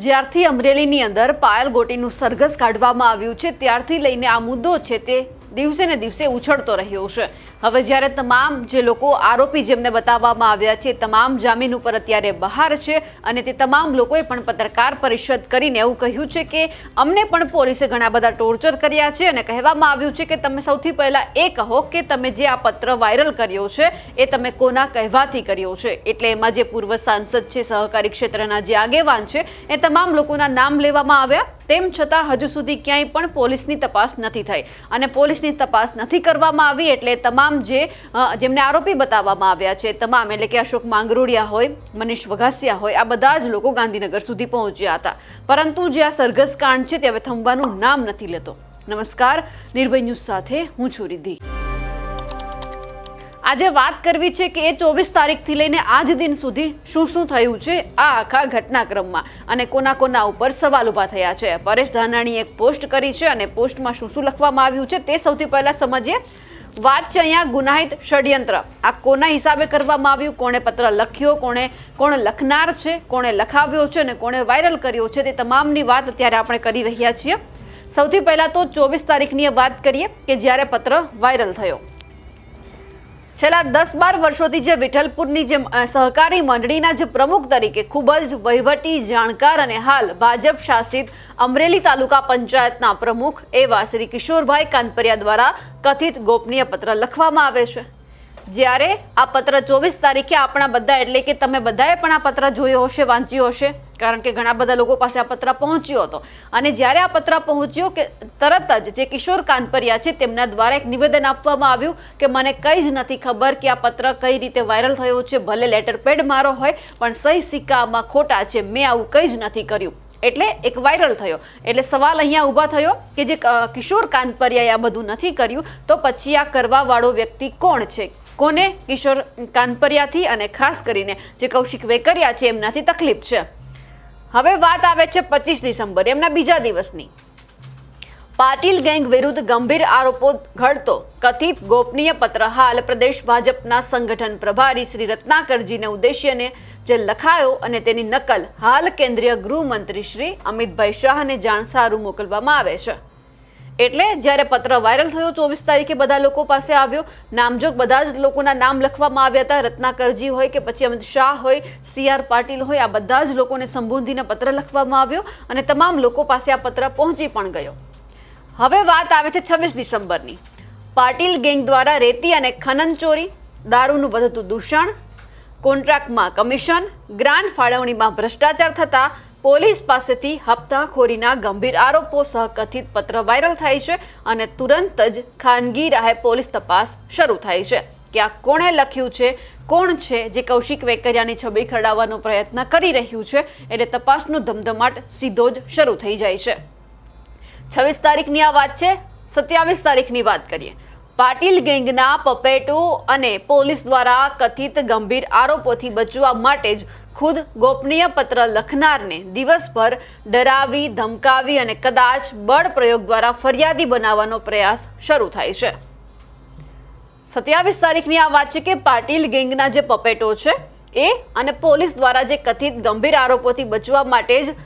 જ્યારથી અમરેલીની અંદર પાયલ ગોટીનું સરઘસ કાઢવામાં આવ્યું છે ત્યારથી લઈને આ મુદ્દો છે તે દિવસે ને દિવસે ઉછળતો રહ્યો છે। હવે જ્યારે તમામ જે લોકો આરોપી જેમને બતાવવામાં આવ્યા છે તમામ જામીન ઉપર અત્યારે બહાર છે અને તે તમામ લોકોએ પણ પત્રકાર પરિષદ કરીને એવું કહ્યું છે કે અમને પણ પોલીસે ઘણા બધા ટોર્ચર કર્યા છે અને કહેવામાં આવ્યું છે કે તમે સૌથી પહેલા એ કહો કે તમે જે આ પત્ર વાયરલ કર્યો છે એ તમે કોના કહેવાથી કર્યો છે। એટલે એમાં જે પૂર્વ સાંસદ છે, સહકારી ક્ષેત્રના જે આગેવાન છે એ તમામ લોકોના નામ લેવામાં આવ્યા। તેમ છતાં હજુ સુધી ક્યાંય પણ પોલીસની તપાસ નથી થઈ અને પોલીસની તપાસ નથી કરવામાં આવી એટલે તમામ જેમને આરોપી બતાવવામાં આવ્યા છે તમામ એટલે કે અશોક માંગરોળિયા હોય, મનીષ વઘાસિયા હોય, આ બધા જ લોકો ગાંધીનગર સુધી પહોંચ્યા હતા પરંતુ જે આ સરઘસ કાંડ છે તે હવે થંભવાનું નામ નથી લેતો। નમસ્કાર, નિર્ભય ન્યૂઝ સાથે હું છું રિદ્ધિ। આજે વાત કરવી છે કે એ 24 તારીખથી લઈને આજ દિન સુધી શું થયું છે આ આખા ઘટનાક્રમમાં અને કોના ઉપર સવાલ ઊભા થયા છે। પરેશ ધાનાણીએ એક પોસ્ટ કરી છે અને પોસ્ટમાં શું લખવામાં આવ્યું છે તે સૌથી પહેલા સમજીએ। વાત છે અહીંયા ગુનાહિત ષડયંત્ર। આ કોના હિસાબે કરવામાં આવ્યું, કોણે પત્ર લખ્યો, કોણ લખનાર છે, કોણે લખાવ્યો છે અને કોણે વાયરલ કર્યો છે તે તમામની વાત અત્યારે આપણે કરી રહ્યા છીએ। સૌથી પહેલા તો 24 તારીખની વાત કરીએ કે જ્યારે પત્ર વાયરલ થયો। છેલ્લા 10-12 વર્ષોથી જે વિઠ્ઠલપુરની જે સહકારી મંડળીના જે પ્રમુખ તરીકે ખૂબ જ વહીવટી જાણકાર અને હાલ ભાજપ શાસિત અમરેલી તાલુકા પંચાયતના પ્રમુખ એવા શ્રી કિશોરભાઈ કાનપરિયા દ્વારા કથિત ગોપનીય પત્ર લખવામાં આવે છે। જ્યારે આ પત્ર 24 તારીખે આપણા બધા એટલે કે તમે બધાએ પણ આ પત્ર જોયો હશે, વાંચ્યો હશે કારણ કે ઘણા બધા લોકો પાસે આ પત્ર પહોંચ્યો હતો અને જ્યારે આ પત્ર પહોંચ્યો કે તરત જ જે કિશોર કાનપરિયા છે તેમના દ્વારા એક નિવેદન આપવામાં આવ્યું કે મને કંઈ જ નથી ખબર કે આ પત્ર કઈ રીતે વાયરલ થયો છે, ભલે લેટર પેડ મારો હોય પણ સહી સિક્કામાં ખોટા છે, મેં આવું કંઈ જ નથી કર્યું। એટલે એક વાયરલ થયો એટલે સવાલ અહીંયા ઊભા થયો કે જે કિશોર કાનપરિયાએ આ બધું નથી કર્યું તો પછી આ કરવાવાળો વ્યક્તિ કોણ છે, કોને કિશોર કાનપરિયાથી અને ખાસ કરીને જે કૌશિક વેકરિયા છે એમનાથી તકલીફ છે। હવે વાત આવે છે 25 ડિસેમ્બર એમના બીજા દિવસની। પાટીલ ગેંગ વિરુદ્ધ ગંભીર આરોપો ઘડતો કથિત ગોપનીય પત્ર હાલ પ્રદેશ ભાજપના સંગઠન પ્રભારી શ્રી રત્નાકરજીને ઉદ્દેશ્યને જે લખાયો અને તેની નકલ હાલ કેન્દ્રીય ગૃહમંત્રી શ્રી અમિતભાઈ શાહને જાણ સારું મોકલવામાં આવે છે। એટલે જ્યારે પત્ર વાયરલ થયો 24 તારીખે બધા લોકો પાસે આવ્યો, નામજોગ બધા જ લોકોના નામ લખવામાં આવ્યા હતા। રત્નાકરજી હોય કે પછી અમિત શાહ હોય, CR પાટીલ હોય, આ બધા જ લોકોને સંબોધીને પત્ર લખવામાં આવ્યો અને તમામ લોકો પાસે આ પત્ર પહોંચી પણ ગયો। હવે વાત આવે છે 26 ડિસેમ્બરની। પાટીલ ગેંગ દ્વારા રેતી અને ખનન ચોરી, દારૂનું વધતું દૂષણ, કોન્ટ્રાક્ટમાં કમિશન, ગ્રાન્ટ ફાળવણીમાં ભ્રષ્ટાચાર થતા પોલીસ પાસેથી હપ્તાખોરીના ગંભીર આરોપો સહ કથિત પત્ર વાયરલ થાય છે અને તુરંત જ ખાનગી રાહે પોલીસ તપાસ શરૂ થાય છે કે આ કોણે લખ્યું છે, કોણ છે જે કૌશિક વેકરિયાની છબી ખરડાવવાનો પ્રયત્ન કરી રહ્યું છે એટલે તપાસનો ધમધમાટ સીધો જ શરૂ થઈ જાય છે। 26 તારીખની આ વાત છે। 27 તારીખની વાત કરીએ। પાટીલ ગેંગના પપેટો અને પોલીસ દ્વારા કથિત ગંભીર આરોપોથી બચવા માટે જ ખુદ ગોપનીય પત્ર લખનારને દિવસભર ડરાવી, ધમકાવી અને કદાચ બળ પ્રયોગ દ્વારા ફરિયાદી બનાવવાનો પ્રયાસ શરૂ થાય છે। 27 તારીખની આ વાત છે કે પાટીલ ગેંગના જે પપેટો છે એ અને પોલીસ દ્વારા જે કથિત ગંભીર આરોપોથી બચવા માટે જ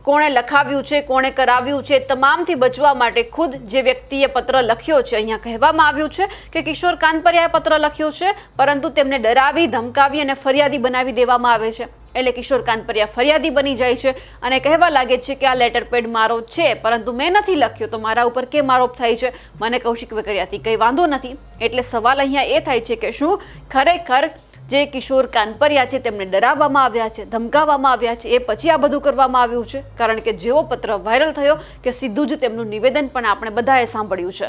કોણે લખાવ્યું છે, કોણે કરાવ્યું છે, તમામથી બચવા માટે ખુદ જે વ્યક્તિએ પત્ર લખ્યો છે, અહીંયા કહેવામાં આવ્યું છે કે કિશોર કાનપરિયાએ પત્ર લખ્યો છે પરંતુ તેમને ડરાવી, ધમકાવી અને ફરિયાદી બનાવી દેવામાં આવે છે। એટલે કિશોર કાનપરિયા ફરિયાદી બની જાય છે અને કહેવા લાગે છે કે આ લેટર પેડ મારો છે પરંતુ મેં નથી લખ્યો તો મારા ઉપર કેમ આરોપ થાય છે, મને કૌશિક વેકરિયાથી કંઈ વાંધો નથી। એટલે સવાલ અહીંયા એ થાય છે કે શું ખરેખર જે કિશોર કાનપરિયા છે તેમને ડરાવવામાં આવ્યા છે, ધમકાવવામાં આવ્યા છે, એ પછી આ બધું કરવામાં આવ્યું છે? કારણ કે જેવો પત્ર વાયરલ થયો કે સીધું જ તેમનું નિવેદન પણ આપણે બધાએ સાંભળ્યું છે।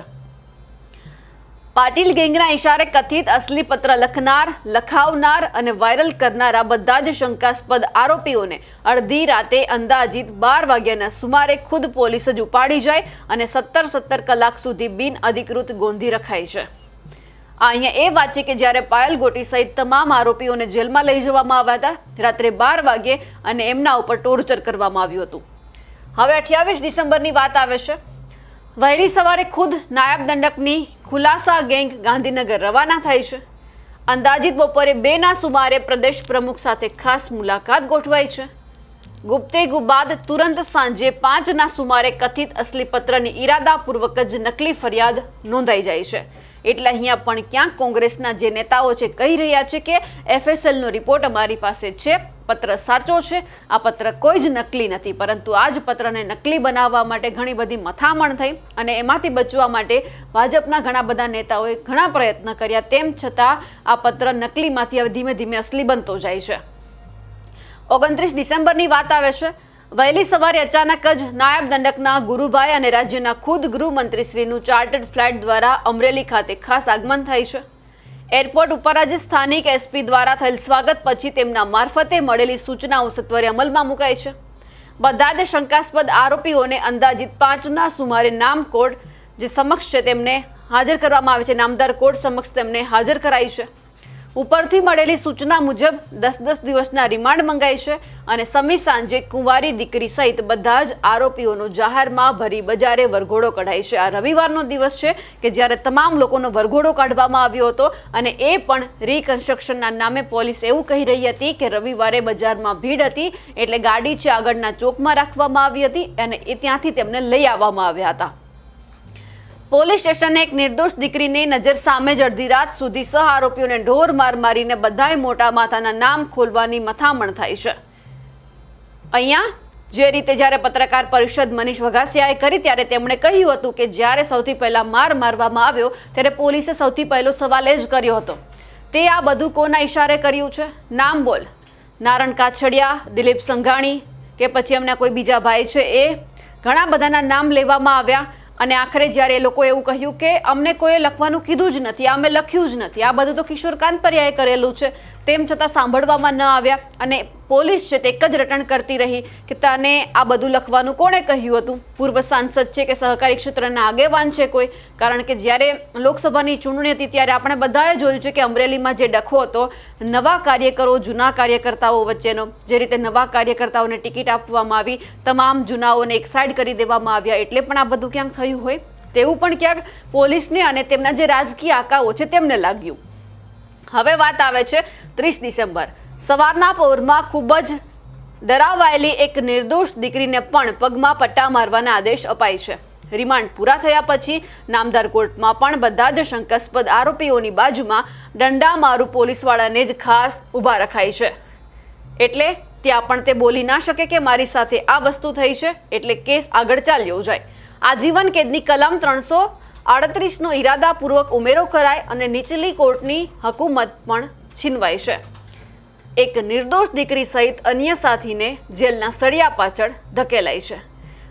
પાટીલ ગેંગના ઇશારે કથિત અસલી પત્ર લખનાર, લખાવનાર અને વાયરલ કરનારા બધા જ શંકાસ્પદ આરોપીઓને અડધી રાતે અંદાજિત 12 વાગ્યાના સુમારે ખુદ પોલીસ જ ઉપાડી જાય અને 17 કલાક સુધી બિનઅધિકૃત ગોંધી રખાય છે। અહીંયા એ વાત છે કે જ્યારે પાયલ ગોટી સહિત તમામ આરોપીઓને જેલમાં લઈ જવામાં આવ્યા હતા રાત્રે 12 વાગે અને એમના ઉપર ટોર્ચર કરવામાં આવ્યું હતું। હવે 28 ડિસેમ્બરની વાત આવે છે। વહેલી સવારે ખુદ નાયબ દંડકની ખુલાસા ગેંગ ગાંધીનગર રવાના થાય છે। અંદાજિત બપોરે 2ના સુમારે પ્રદેશ પ્રમુખ સાથે ખાસ મુલાકાત ગોઠવાઈ છે। ગુપ્તે ગુ બાદ તુરંત સાંજે 5ના સુમારે કથિત અસલી પત્રની ઈરાદાપૂર્વક જ નકલી ફરિયાદ નોંધાઈ જાય છે. એટલે અહીંયા પણ ક્યાંક કોંગ્રેસના જે નેતાઓ છે કહી રહ્યા છે કે FSLનો રિપોર્ટ અમારી પાસે છે, પત્ર સાચો છે, આ પત્ર કોઈ જ નકલી નથી. પરંતુ આ જ પત્રને નકલી બનાવવા માટે ઘણી બધી મથામણ થઈ અને એમાંથી બચવા માટે ભાજપના ઘણા બધા નેતાઓએ ઘણા પ્રયત્ન કર્યા. તેમ છતાં આ પત્ર નકલીમાંથી હવે ધીમે ધીમે અસલી બનતો જાય છે. 29 ડિસેમ્બરની વાત આવે છે. વહેલી સવારે અચાનક જ નાયબ દંડકના ગુરુભાઈ અને રાજ્યના ખુદ ગૃહમંત્રીશ્રીનું ચાર્ટર્ડ ફ્લાઇટ દ્વારા અમરેલી ખાતે ખાસ આગમન થાય છે. એરપોર્ટ ઉપર જ સ્થાનિક SP દ્વારા થયેલ સ્વાગત પછી તેમના મારફતે મળેલી સૂચનાઓ સત્વરે અમલમાં મુકાય છે. બધા જ શંકાસ્પદ આરોપીઓને અંદાજિત 5ના સુમારે નામ કોર્ટ જે સમક્ષ છે તેમને હાજર કરવામાં આવે છે. નામદાર કોર્ટ સમક્ષ તેમને હાજર કરાય છે. ઉપરથી મળેલી સૂચના મુજબ 10-10 દિવસના રિમાન્ડ મંગાય છે અને સમી સાંજે કુંવારી દીકરી સહિત બધા જ આરોપીઓનો જાહેરમાં ભરી બજારે વરઘોડો કઢાય છે. આ રવિવારનો દિવસ છે કે જ્યારે તમામ લોકોનો વરઘોડો કાઢવામાં આવ્યો હતો અને એ પણ રિકન્સ્ટ્રક્શનના નામે. પોલીસ એવું કહી રહી હતી કે રવિવારે બજારમાં ભીડ હતી એટલે ગાડી છે આગળના ચોકમાં રાખવામાં આવી હતી અને એ ત્યાંથી તેમને લઈ આવવામાં આવ્યા હતા. પોલીસ સ્ટેશને એક નિર્દોષ દીકરીની નજર સામે જ અડધી રાત સુધી સહ આરોપીઓને ઢોર માર મારીને બધાય મોટા માથાના નામ ખોલવાની મથામણ થાય છે. અહીંયા જે રીતે જ્યારે પત્રકાર પરિષદ મનીષ વઘાસિયાએ કરી ત્યારે તેમણે કહ્યું હતું કે જ્યારે સૌથી પહેલા માર મારવામાં આવ્યો ત્યારે પોલીસે સૌથી પહેલો સવાલ એ જ કર્યો હતો, તે આ બધું કોના ઈશારે કર્યું છે? નામ બોલ. નારણ કાછડિયા, દિલીપ સંઘાણી કે પછી એમના કોઈ બીજા ભાઈ છે, એ ઘણા બધાના નામ લેવામાં આવ્યા. અને આખરે જ્યારે એ લોકો એવું કહ્યું કે અમને કોઈએ લખવાનું કીધું જ નથી, અમે લખ્યું જ નથી, આ બધું તો કિશોર કાનપરિયાએ કરેલું છે, તેમ છતાં સાંભળવામાં ન આવ્યા. અને પોલીસ છે તે એક જ રટણ કરતી રહી કે તને આ બધું લખવાનું કોણે કહ્યું હતું? પૂર્વ સાંસદ છે કે સહકારી ક્ષેત્રના આગેવાન છે કોઈ? કારણ કે જ્યારે લોકસભાની ચૂંટણી હતી ત્યારે આપણે બધાએ જોયું છે કે અમરેલીમાં જે ડખો હતો નવા કાર્યકરો જૂના કાર્યકર્તાઓ વચ્ચેનો, જે રીતે નવા કાર્યકર્તાઓને ટિકિટ આપવામાં આવી, તમામ જૂનાઓને એક સાઈડ કરી દેવામાં આવ્યા, એટલે પણ આ બધું ક્યાંક થયું હોય તેવું પણ ક્યાંક પોલીસને અને તેમના જે રાજકીય આકાઓ છે તેમને લાગ્યું. હવે વાત આવે છે 30 ડિસેમ્બર. સવારના પહોરમાં ખૂબ જ ડરાવાયેલી એક નિર્દોષ દીકરીને પણ પગમાં પટ્ટા મારવાના આદેશ અપાય છે. રિમાન્ડ પૂરા થયા પછી નામદાર કોર્ટમાં પણ બધા જ શંકાસ્પદ આરોપીઓની બાજુમાં દંડા મારું પોલીસવાળાને જ ખાસ ઊભા રખાય છે. એટલે ત્યાં પણ તે બોલી ના શકે કે મારી સાથે આ વસ્તુ થઈ છે, એટલે કેસ આગળ ચાલ્યો જાય. આજીવન કેદની કલમ 338નો ઈરાદાપૂર્વક ઉમેરો કરાય અને નીચલી કોર્ટની હકુમત પણ છીનવાય છે. એક નિર્દોષ દીકરી સહિત અન્ય સાથીને જેલના સળિયા પાછળ ધકેલાય છે.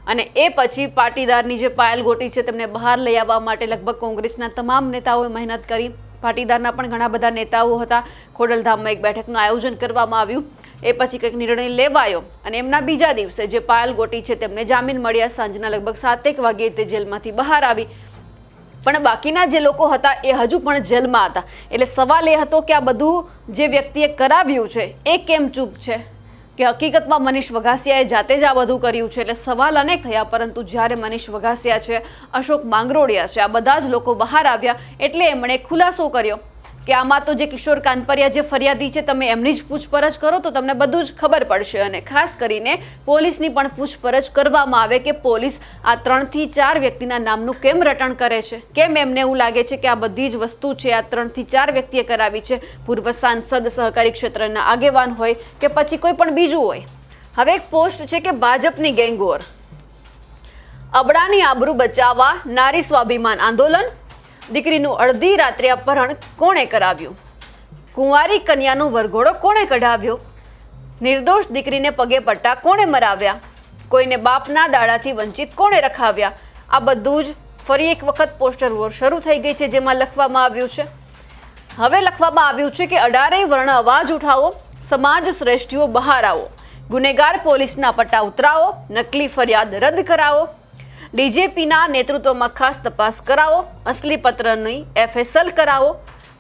અને એ પછી પાટીદારની જે પાયલ ગોટી છે તેમને બહાર લઈ આવવા માટે લગભગ કોંગ્રેસના તમામ નેતાઓએ મહેનત કરી. પાટીદારના પણ ઘણા બધા નેતાઓ હતા. ખોડલધામમાં એક બેઠકનું આયોજન કરવામાં આવ્યું. એ પછી કંઈક નિર્ણય લેવાયો અને એમના બીજા દિવસે જે પાયલ ગોટી છે તેમને જામીન મળ્યા. સાંજના લગભગ 7 વાગ્યે તે જેલમાંથી બહાર આવી. પણ બાકીના જે લોકો હતા એ હજુ પણ જેલમાં હતા. એટલે સવાલ એ હતો કે આ બધું જે વ્યક્તિએ કરાવ્યું છે એ કેમ ચૂપ છે? કે હકીકતમાં મનીષ વઘાસિયાએ જાતે જ આ બધું કર્યું છે? એટલે સવાલ અનેક થયા. પરંતુ જ્યારે મનીષ વઘાસિયા છે, અશોક માંગરોળિયા છે, આ બધા જ લોકો બહાર આવ્યા એટલે એમણે ખુલાસો કર્યો કે આમાં તો જે કિશોર કાનપરિયા જે ફરિયાદી છે તમે એમની જ પૂછપરછ કરો તો તમને બધું જ ખબર પડશે. અને ખાસ કરીને પોલીસની પણ પૂછપરછ કરવામાં આવે કે પોલીસ આ 3 થી 4 વ્યક્તિના નામનું કેમ રટણ કરે છે? કેમ એમને એવું લાગે છે કે આ બધી જ વસ્તુ છે આ 3 થી 4 વ્યક્તિએ કરાવી છે? પૂર્વ સાંસદ, સહકારી ક્ષેત્રના આગેવાન હોય કે પછી કોઈ પણ બીજું હોય. હવે એક પોસ્ટ છે કે ભાજપની ગેંગવોર, અબડાની આબરૂ બચાવવા નારી સ્વાભિમાન આંદોલન, દીકરીનું અડધી રાત્રે અપહરણ કોણે કરાવ્યું? કુંવારી કન્યાનો વરઘોડો કોણે કઢાવ્યો? નિર્દોષ દીકરીને પગે પટ્ટા કોણે મરાવ્યા? કોઈને બાપના દાડાથી વંચિત કોણે રખાવ્યા? આ બધું જ ફરી એક વખત પોસ્ટર વોર શરૂ થઈ ગઈ છે, જેમાં લખવામાં આવ્યું છે. હવે લખવામાં આવ્યું છે કે 18 વર્ણ અવાજ ઉઠાવો, સમાજ શ્રેષ્ઠીઓ બહાર આવો, ગુનેગાર પોલીસના પટ્ટા ઉતરાવો, નકલી ફરિયાદ રદ કરાવો, ડીજીપીના નેતૃત્વમાં ખાસ તપાસ કરાવો, અસલી પત્રની FSL કરાવો,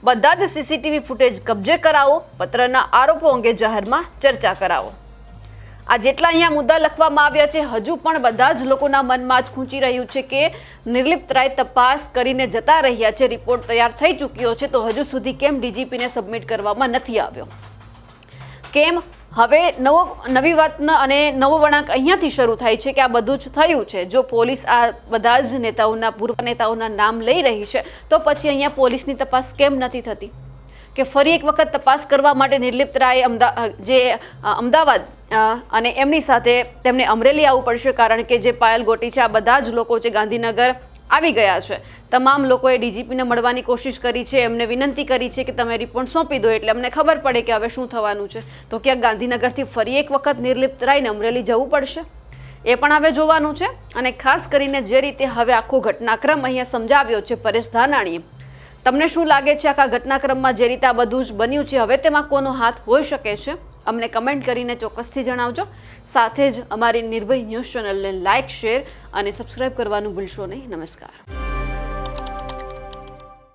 બધા જ CCTV ફૂટેજ કબજે કરાવો, પત્રના આરોપો અંગે જાહેરમાં ચર્ચા કરાવો. આ જેટલા અહીંયા મુદ્દા લખવામાં આવ્યા છે હજુ પણ બધા જ લોકોના મનમાં જ ખૂંચી રહ્યું છે કે નિર્લિપ્ત રાય તપાસ કરીને જતા રહ્યા છે, રિપોર્ટ તૈયાર થઈ ચૂક્યો છે, તો હજુ સુધી કેમ DGPને સબમિટ કરવામાં નથી આવ્યો? કેમ હવે નવી વાતના અને નવો વળાંક અહીંયાથી શરૂ થાય છે કે આ બધું જ થયું છે. જો પોલીસ આ બધા જ નેતાઓના, પૂર્વ નેતાઓના નામ લઈ રહી છે તો પછી અહીંયા પોલીસની તપાસ કેમ નથી થતી? કે ફરી એક વખત તપાસ કરવા માટે નિર્લિપ્ત રાય અમદાવાદ અને એમની સાથે તેમને અમરેલી આવવું પડશે, કારણ કે જે પાયલ ગોટી છે, આ બધા જ લોકો છે ગાંધીનગર આવી ગયા છે. તમામ લોકોએ ડીજીપીને મળવાની કોશિશ કરી છે, એમને વિનંતી કરી છે કે તમે રિપોર્ટ સોંપી દો એટલે અમને ખબર પડે કે હવે શું થવાનું છે. તો ક્યાંક ગાંધીનગરથી ફરી એક વખત નિર્લિપ્ત રાયને અમરેલી જવું પડશે, એ પણ હવે જોવાનું છે. અને ખાસ કરીને જે રીતે હવે આખો ઘટનાક્રમ અહીંયા સમજાવ્યો છે પરેશ ધાનાણીએ, તમને શું લાગે છે આખા ઘટનાક્રમમાં જે રીતે આ બધું જ બન્યું છે, હવે તેમાં કોનો હાથ હોઈ શકે છે? અમને કમેન્ટ કરીને ચોક્કસથી જણાવજો. સાથે જ અમારી નિર્ભય ન્યૂઝ ચેનલને લાઇક, શેર અને સબસ્ક્રાઇબ કરવાનું ભૂલશો નહીં. નમસ્કાર.